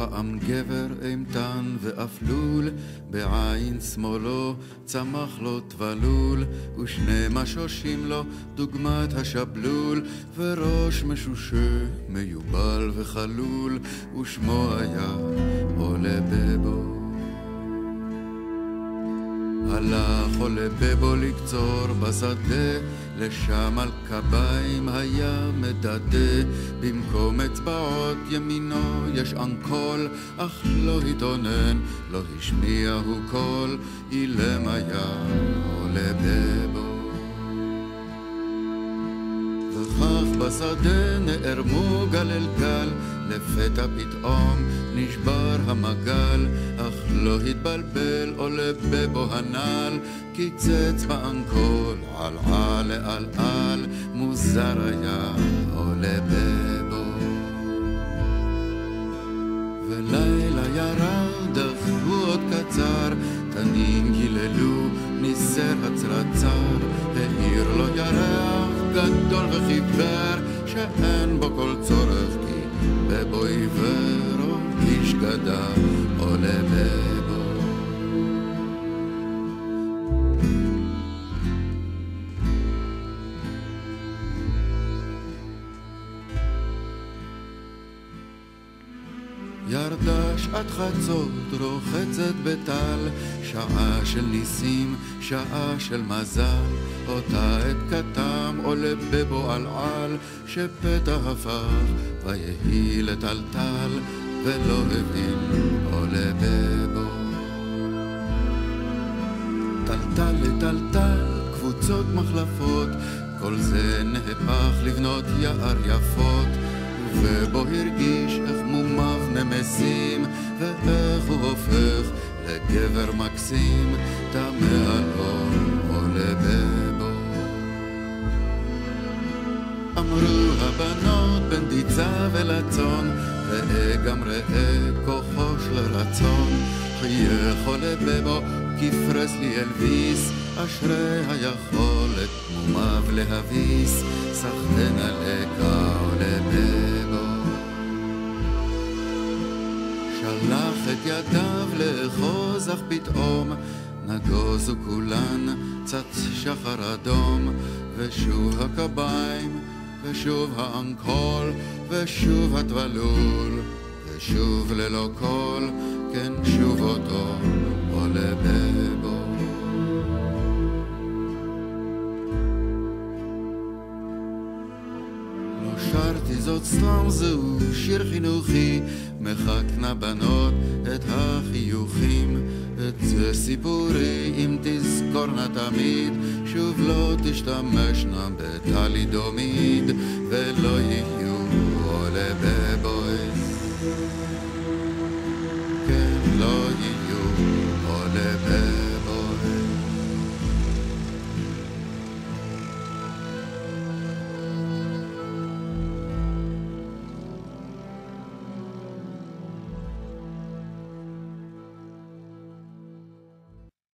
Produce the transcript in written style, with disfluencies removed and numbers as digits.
פעם גבר אימתן ואפלול, בעין שמאלו צמח לו תבלול, ושני משושים לו דוגמת השבלול, וראש משושה מיובל וחלול, ושמו היה עולה בבו. הלך עולה בבו לקצור בשדה, לשם על קביים היה מדדה, במקום אצבעות ימינו יש אנקול, אך לא התאונן, לא השמיעהו קול, אילם היה עולה בבו. וכך בשדה נערמו גל אל גל, לפתע פתאום נשבר המגל, אך לא התבלבל עולה בבו הנעל, קיצץ באנקול על על על על, מוזר היה עולה בבו. ולילה ירד אך הוא עוד קצר, תנים גיללו ניסר הצרצר, העיר לו ירח גדול וחיוור, שאין בו כל צורך, כי בבו עיוור, איש גדה עולה בבו. ירדה שעת חצות רוחצת בטל, שעה של ניסים, שעה של מזל, אותה עת קטם עולה בבו על על, שפתע הפך ויהי לטלטל, ולא הבין עולה בבו. טלטל לטלטל, קבוצות מחלפות, כל זה נהפך לבנות יער יפות, ובו הרגיש איך מומיו נמסים, ואיך הוא הופך לגבר מקסים, תמה לו עולה בבו. אמרו הבנות בין דיצה ולצון, ראה גם ראה כוחו של רצון, חייך עולה בבו כפרס לי אלוויס, אשרי היכולת מומיו להביס, סחתן עליקה עולה בבו. שלח את ידיו לאחוז, אך פתאום נגוזו כולן, צץ שחר אדום, ושוב הקביים, ושוב האנקול, ושוב התבלול, ושוב ללא קול, כן שוב אותו עולה בבו. לא שרתי זאת סתם, זהו שיר חינוכי, מחקנה בנות את החיוכים, את זה סיפורי אם תזכורנה תמיד, שוב לא תשתמשנה בטלידומיד, ולא יהיו